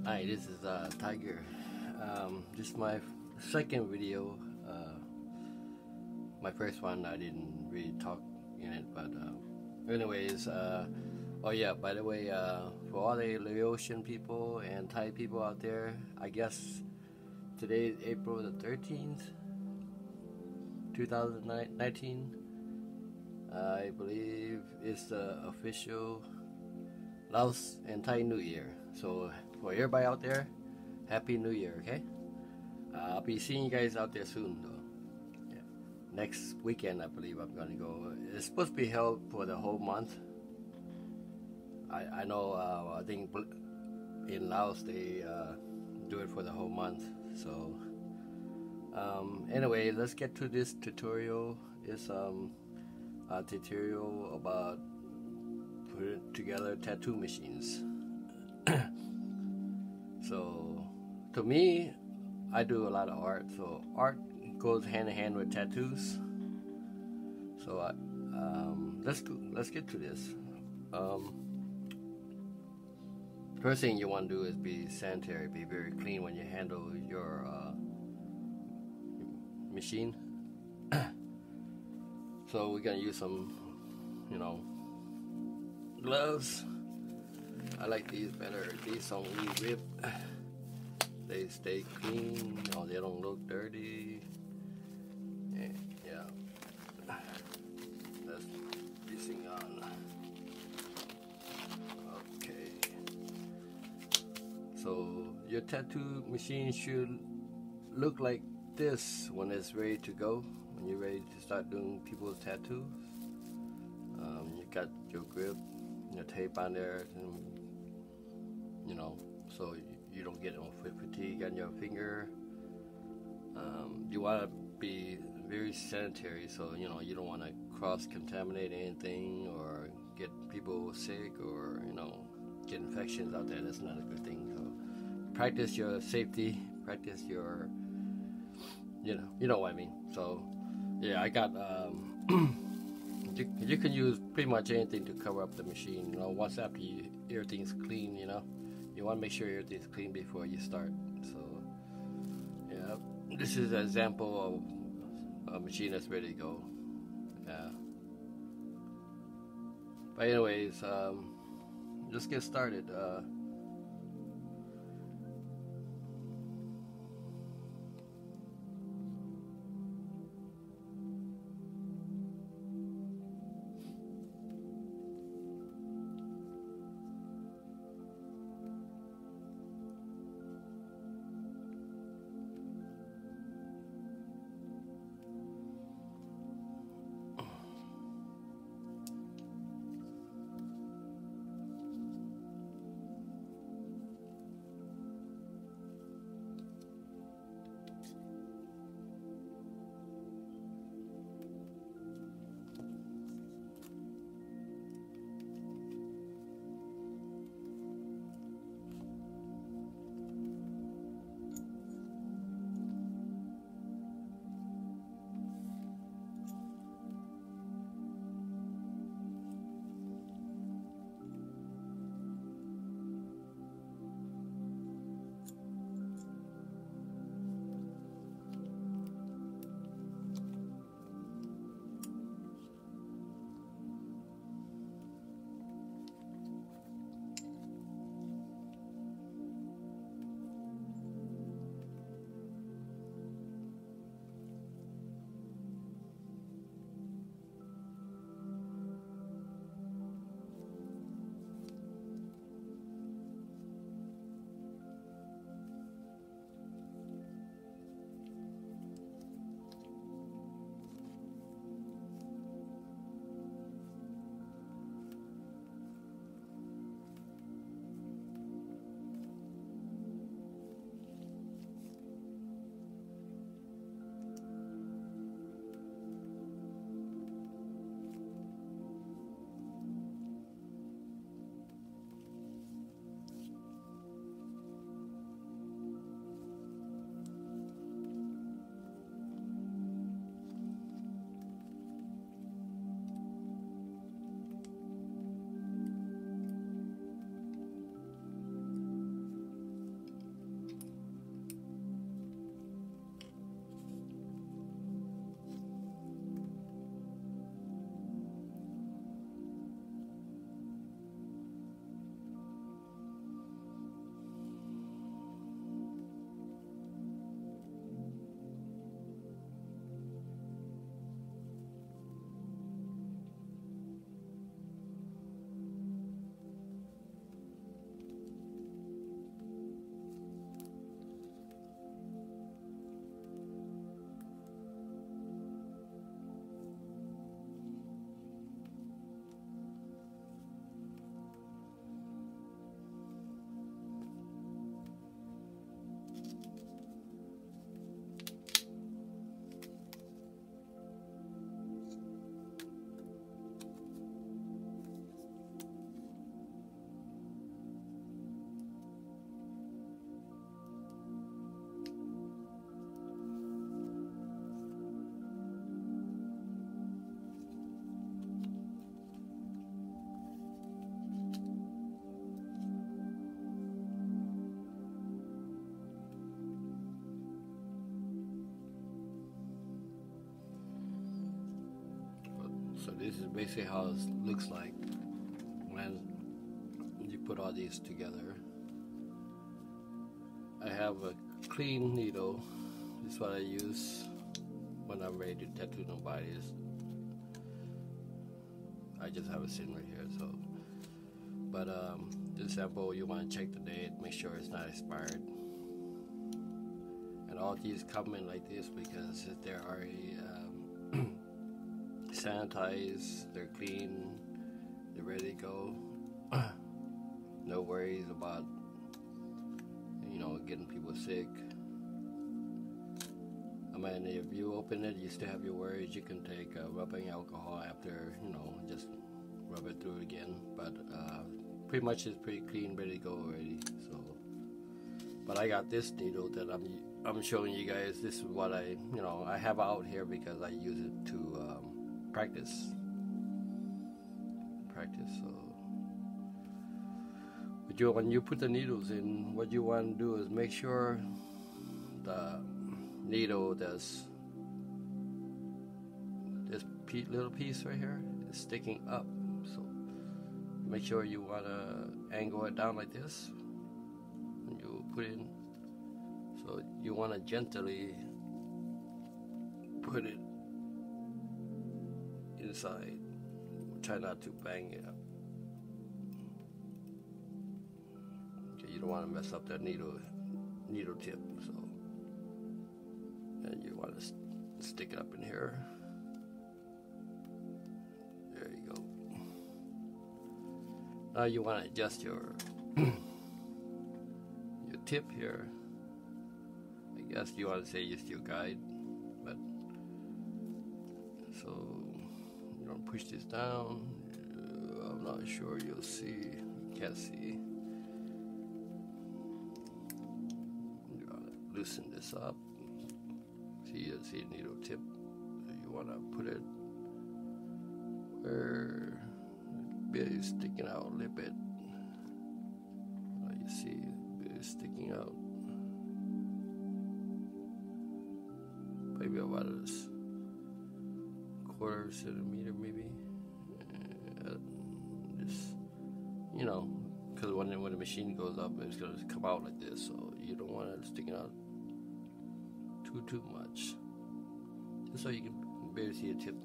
Hi, this is Tiger. This is my second video. My first one I didn't really talk in it, but anyways, oh yeah, by the way, for all the Laotian people and Thai people out there, I guess today is April the 13th, 2019. I believe it's the official Laos and Thai New Year. So for everybody out there, Happy New Year, okay? I'll be seeing you guys out there soon, though. Yeah. Next weekend, I believe I'm gonna go. It's supposed to be held for the whole month. I know. I think in Laos they do it for the whole month. So anyway, let's get to this tutorial. It's a tutorial about putting together tattoo machines. So to me, I do a lot of art, so art goes hand in hand with tattoos. So let's get to this. First thing you want to do is be sanitary, be very clean when you handle your machine. So we're gonna use some, gloves. I like these better. These don't really rip. They stay clean. They don't look dirty. And, yeah. That's this thing on. Okay. So your tattoo machine should look like this when it's ready to go. When you're ready to start doing people's tattoos. You got your grip, your tape on there, and so you don't get no fatigue on your finger. You want to be very sanitary, so you don't want to cross-contaminate anything or get people sick or get infections out there. That's not a good thing. So practice your safety, practice your you know what I mean. So yeah, I got you can use pretty much anything to cover up the machine. Once after everything's clean, you want to make sure everything's clean before you start. So yeah, this is an example of a machine that's ready to go. Yeah. But anyways, let's get started. this is basically how it looks like when you put all these together. I have a clean needle. This is what I use when I'm ready to tattoo nobody's. I just have it sitting right here. So, but this sample, you want to check the date, make sure it's not expired. And all these come in like this because they're already sanitized, they're clean, they're ready to go. No worries about, you know, getting people sick. I mean, if you open it, you still have your worries. You can take rubbing alcohol after, you know, just rub it through again. But pretty much it's pretty clean, ready to go already. So, but I got this needle that I'm showing you guys. This is what I have out here because I use it to practice. So, but when you put the needles in, what you want to do is make sure the needle that's this little piece right here is sticking up. So make sure you want to angle it down like this when you put it in. So you want to gently put it inside. Try not to bang it up. Okay, you don't want to mess up that needle tip. So, and you want to stick it up in here. There you go. Now you want to adjust your your tip here. I guess you want to say just your guide, but so you don't push this down. I'm not sure you'll see. You can't see. You want to loosen this up. See the needle tip. You want to put it where the bit is sticking out a little bit. You see the bit is sticking out. Maybe about a quarter centimeter, maybe. Just, you know, because when the machine goes up, it's gonna come out like this. So you don't want it sticking out too much, just so you can barely see the tip.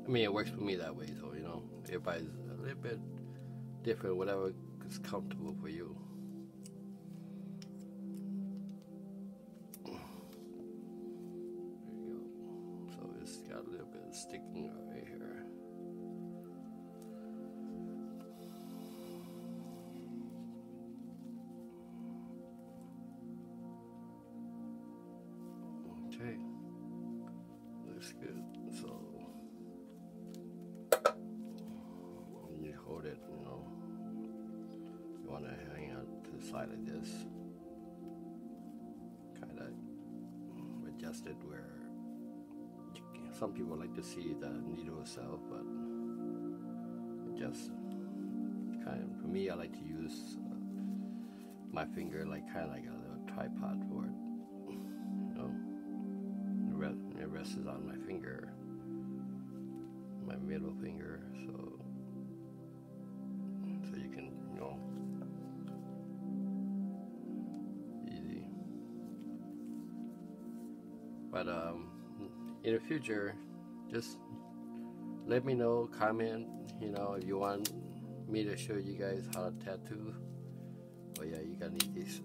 I mean, it works for me that way. So you know, everybody's a little bit different. Whatever is comfortable for you. Got a little bit of sticking right here. Okay, looks good. So when you hold it, you know, you want to hang out to the side like this. Kind of adjust it where. Some people like to see the needle itself, but just kind of, for me, I like to use my finger kind of like a little tripod for it. You know, it rests on my finger, my middle finger, so you can, you know, easy. But in the future, just let me know, comment, you know, if you want me to show you guys how to tattoo. But yeah, you're gonna need these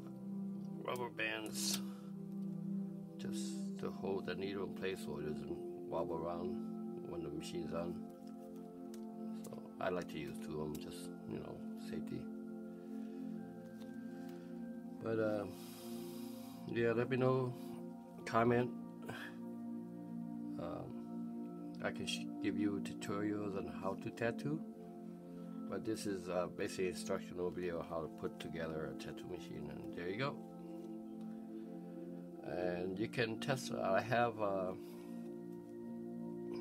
rubber bands just to hold the needle in place so it doesn't wobble around when the machine's on. So I like to use two of them, just, you know, safety. But yeah, let me know, comment. I can give you tutorials on how to tattoo, but this is basically an instructional video on how to put together a tattoo machine, and there you go. And you can test. I have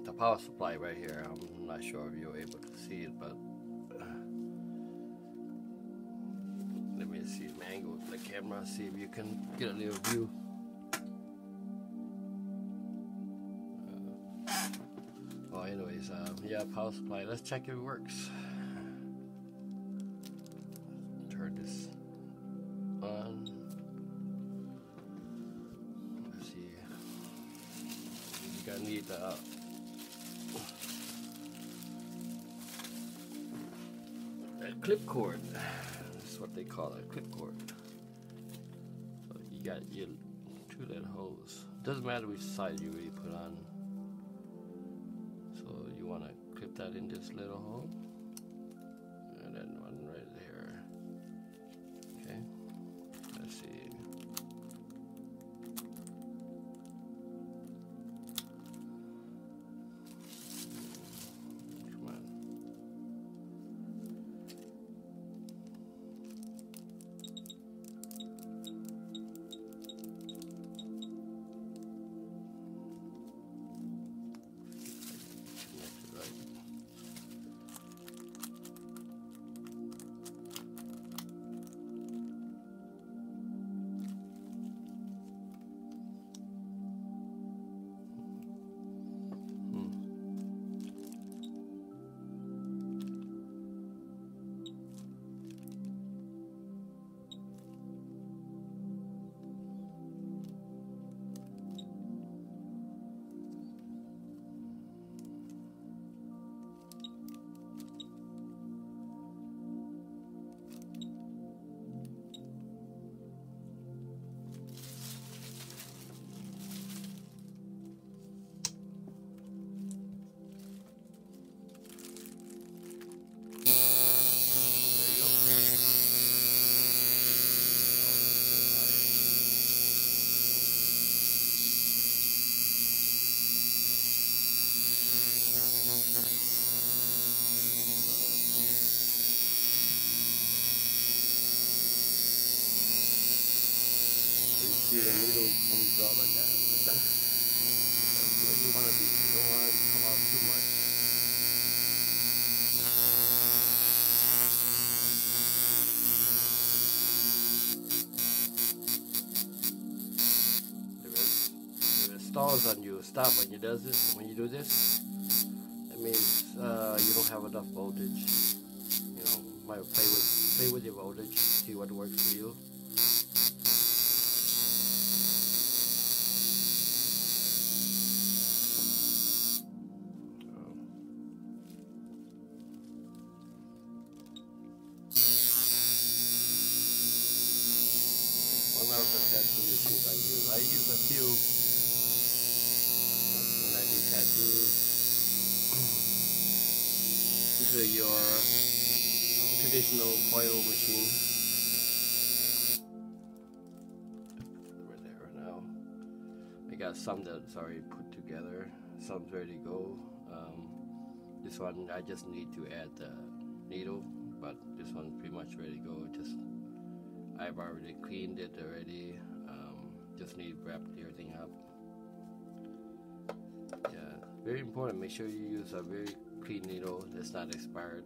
the power supply right here. I'm not sure if you're able to see it, but let me see the angle of the camera, see if you can get a little view. Well, anyways, anyways, yeah, power supply. Let's check if it works. Turn this on. Let's see. You're gonna need the clip cord. That's what they call it, clip cord. So you got your 2 little holes. Doesn't matter which side you really put on. So you want to clip that in this little hole, and then one right there. Okay. Let's see. Come on. See, the needle comes out like that. That's where you want to be. You don't want it to come out too much. If it stalls on you, stop when you does it. When you do this, that means you don't have enough voltage. You know, might play with your voltage, see what works for you. One of the tattoo machines I use. I use a few when I do tattoos. This is your traditional coil machine. Right there now. I got some that's already put together. Some's ready to go. This one I just need to add the needle, but this one's pretty much ready to go. I've already cleaned it already. Just need to wrap everything up. Yeah, very important. Make sure you use a very clean needle that's not expired.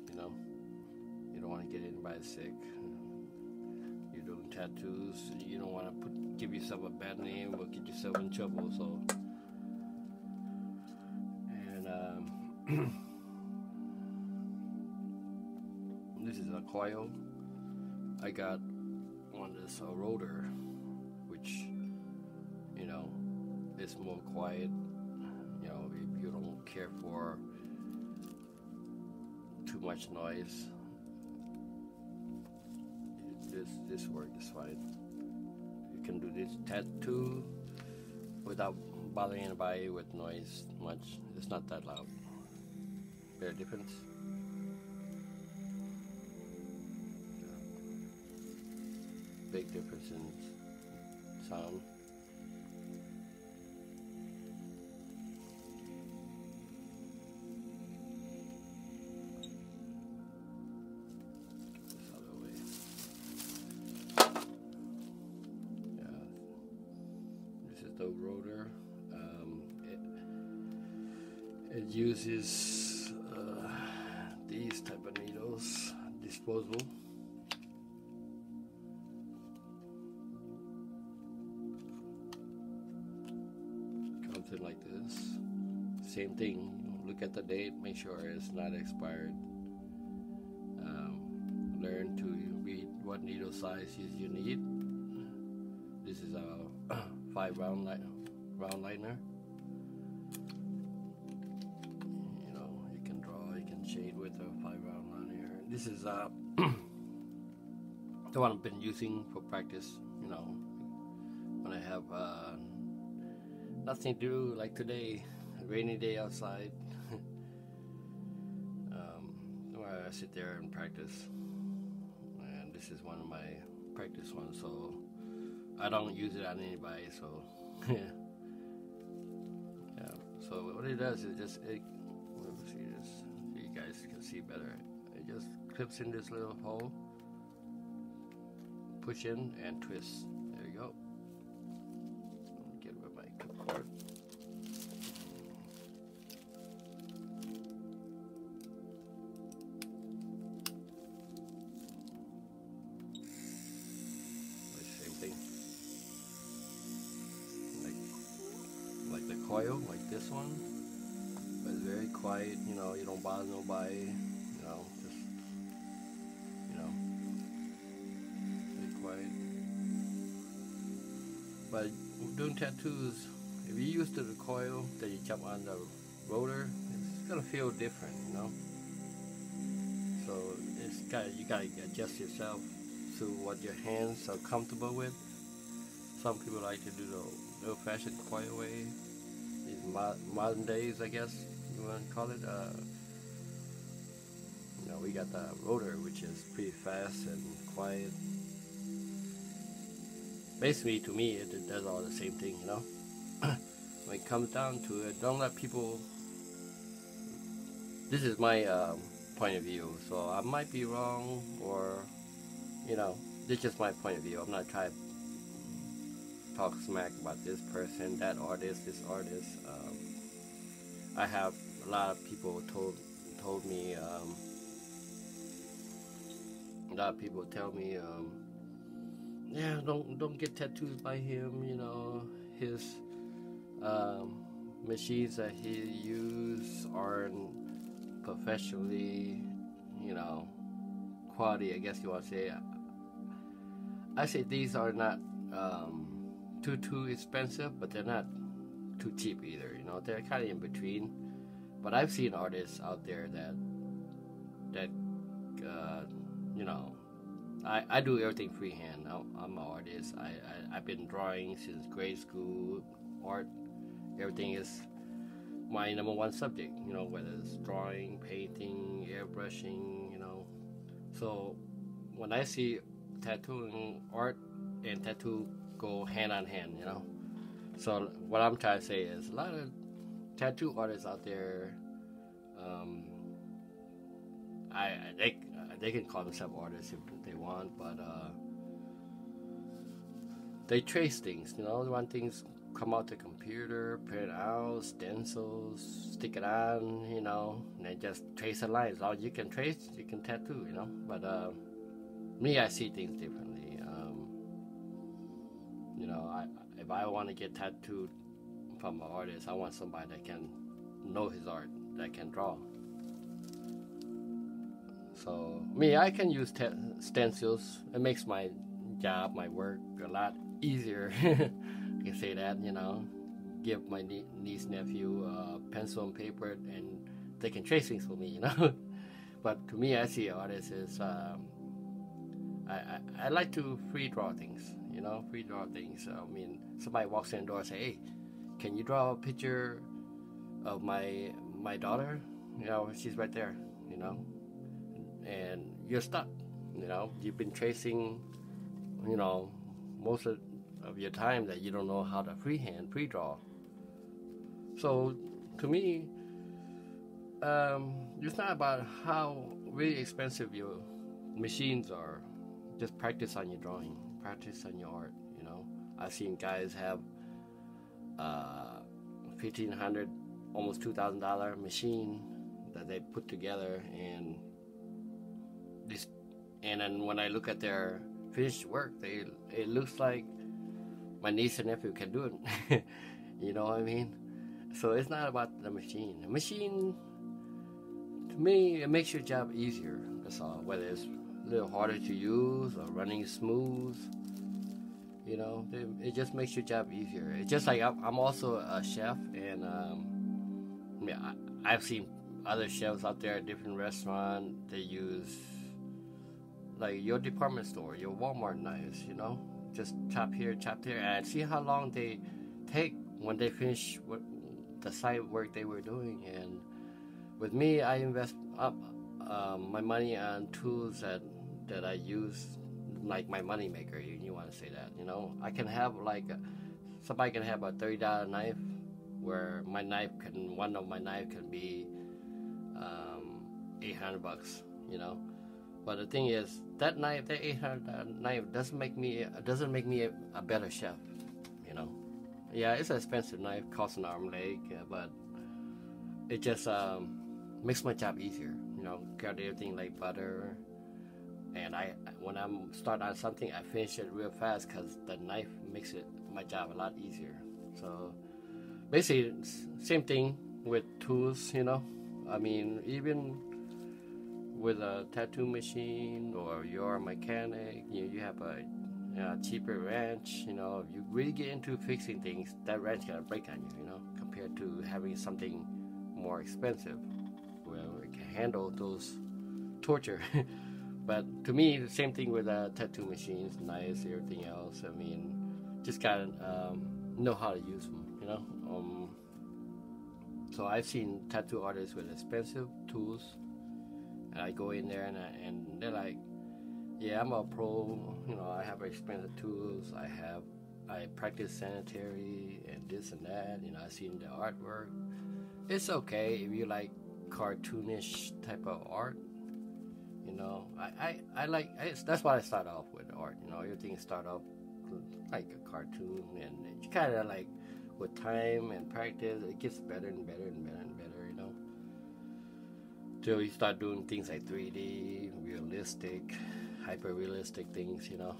You know, you don't want to get anybody sick. You're doing tattoos. You don't want to give yourself a bad name or get yourself in trouble. So, and this is a coil. I got one that's a rotor, which, you know, is more quiet. You know, if you don't care for too much noise, this work is fine. You can do this tattoo without bothering anybody with noise much. It's not that loud. Very difference. Big difference in sound. Get this out of the way. Yeah, this is the rotor. It uses these type of needles, disposable. Like this, same thing. look at the date, make sure it's not expired. Learn to read what needle size you need. This is a 5 round liner. You know, you can draw, you can shade with a 5 round liner. This is the one I've been using for practice. You know, when I have nothing to do, like today, a rainy day outside, where I sit there and practice. And this is one of my practice ones, so I don't use it on anybody. So yeah. So what it does is just let me see this, so you guys can see better. It just clips in this little hole, push in and twist. There you go. Get rid of my clipboard. Same thing. Like the coil, like this one. But it's very quiet, you know, you don't bother nobody, you know, just, you know, very quiet. But doing tattoos, if you use the coil, then you jump on the rotor, it's gonna feel different, you know. So you gotta adjust yourself to what your hands are comfortable with. Some people like to do the old-fashioned coil way. These modern days, I guess you want to call it. You know, we got the rotor, which is pretty fast and quiet. Basically, to me, it does all the same thing, you know. When it comes down to it, don't let people. This is my point of view, so I might be wrong, or you know, this is just my point of view. I'm not trying to talk smack about this person, that artist, this artist. I have a lot of people told me. A lot of people tell me, yeah, don't get tattoos by him. You know, his machines that he uses aren't professionally, you know, quality, I guess you want to say. I say these are not too expensive, but they're not too cheap either. You know, they're kind of in between. But I've seen artists out there that you know, I do everything freehand. I'm an artist. I've been drawing since grade school. Art, everything is my #1 subject. You know, whether it's drawing, painting, airbrushing. You know, so when I see tattooing, art and tattoo go hand on hand, you know. So what I'm trying to say is a lot of tattoo artists out there, they can call themselves artists if they want, but they trace things, you know. They want things come out the computer, print out, stencils, stick it on, you know, and then just trace a line. As long as you can trace, you can tattoo, you know. But me, I see things differently. You know, if I want to get tattooed from an artist, I want somebody that can know his art, that can draw. So me, I can use stencils. It makes my job, my work, a lot easier. I can say that, you know. Give my niece, nephew pencil and paper, and they can trace things for me, you know. But to me, I see artists as I like to free draw things, you know, free draw things. I mean, somebody walks in the door and say, hey, can you draw a picture of my daughter? You know, she's right there, you know, and you're stuck, you know. You've been tracing, you know, most of your time that you don't know how to freehand, pre-draw. So to me, it's not about how really expensive your machines are. Just practice on your drawing, practice on your art, you know. I've seen guys have $1,500, almost $2,000 machine that they put together, and then when I look at their finished work, it looks like my niece and nephew can do it. You know what I mean? So it's not about the machine. The machine, to me, it makes your job easier. That's all. Whether it's a little harder to use or running smooth, you know, it just makes your job easier. It's just like I'm also a chef, and I've seen other chefs out there at different restaurants. They use like your department store, your Walmart knives, you know, just chop here, chop there, and see how long they take when they finish what the side work they were doing. And with me, I invest up my money on tools that I use, like my money maker. You want to say that, you know? I can have like somebody can have a $30 knife, where one of my knife can be $800, you know. But the thing is, that knife, that $800 knife, doesn't make me a better chef, you know. Yeah, it's an expensive knife, costs an arm and leg, but it just makes my job easier, you know. Got everything like butter, and when I'm start on something, I finish it real fast because the knife makes my job a lot easier. So basically, same thing with tools, you know. I mean, even with a tattoo machine, or you're a mechanic, you have a cheaper wrench, you know. If you really get into fixing things, that wrench gonna break on you, you know, compared to having something more expensive where it can handle those torture. But to me, the same thing with tattoo machines, knives, everything else. I mean, just gotta know how to use them, you know. So I've seen tattoo artists with expensive tools, and I go in there and they're like, yeah, I'm a pro, you know, I have expensive tools, I practice sanitary and this and that, you know, I've seen the artwork. It's okay if you like cartoonish type of art, you know. I like, that's why I start off with art, you know. Everything start off like a cartoon, and you kind of like, with time and practice, it gets better and better and better and better, you know. Till you start doing things like 3D, realistic, hyper-realistic things, you know.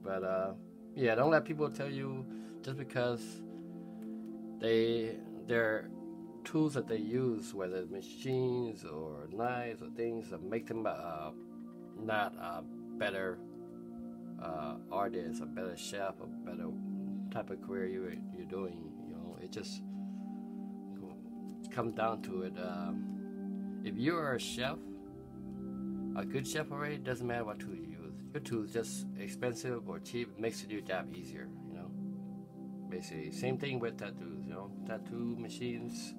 But yeah, don't let people tell you just because their tools that they use, whether it's machines or knives or things, that make them not a better artist, a better chef, a better type of career you're doing. You know, it just comes down to it. If you're a chef, a good chef already, doesn't matter what tool you use. Your tool is just expensive or cheap, it makes your job easier, you know. Basically, same thing with tattoos, you know. Tattoo machines,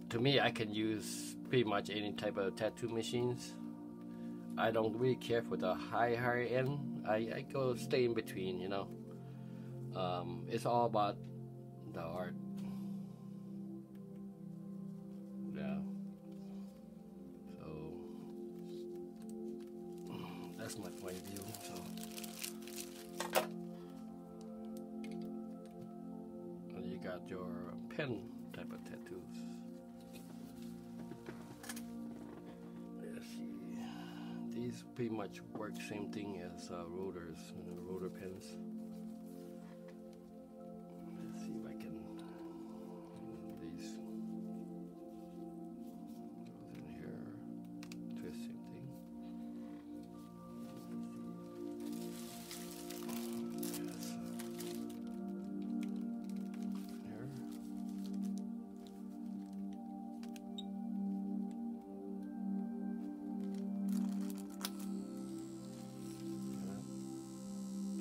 to me, I can use pretty much any type of tattoo machines. I don't really care for the high end. I go stay in between, you know. It's all about the art. Yeah. So that's my point of view. So and you got your pen type of tattoos. Let's see. These pretty much work same thing as rotors, you know, rotor pens. Let's see if I can. These goes in here. Twist same thing. Yes. Here.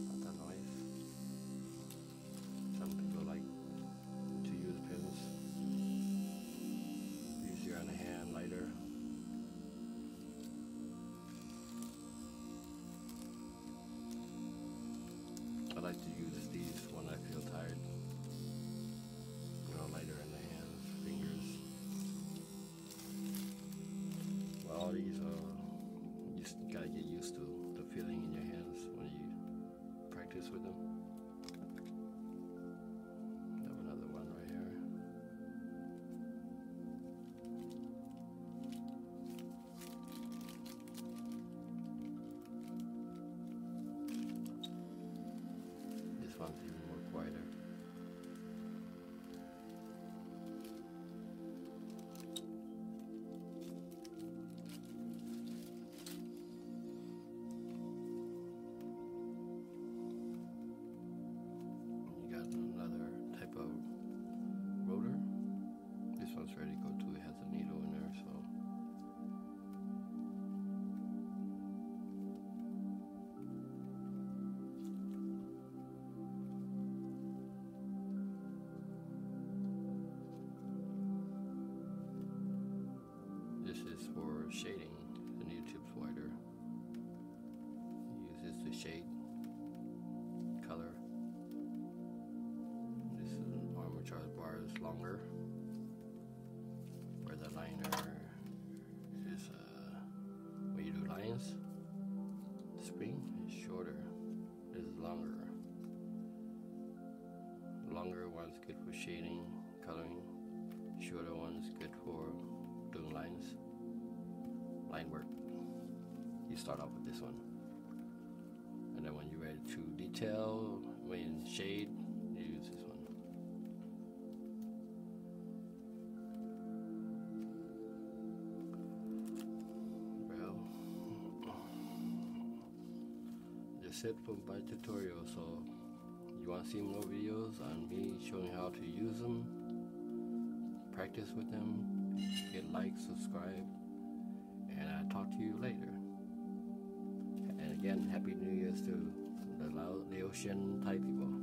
Not that noise. shading. The new tips wider. Use this to shade color. This is an armature bar is longer, where the liner is when you do lines, the spring is shorter. This is longer. Longer one's good for shading, coloring. Shorter one's good for doing lines, line work. You start off with this one, and then when you're ready to detail, when shade, you use this one. Well, that's it for my tutorial. So you want to see more videos on me showing how to use them, practice with them, hit like, subscribe, and I'll talk to you later. And again, Happy New Year's to the Laotian Thai people.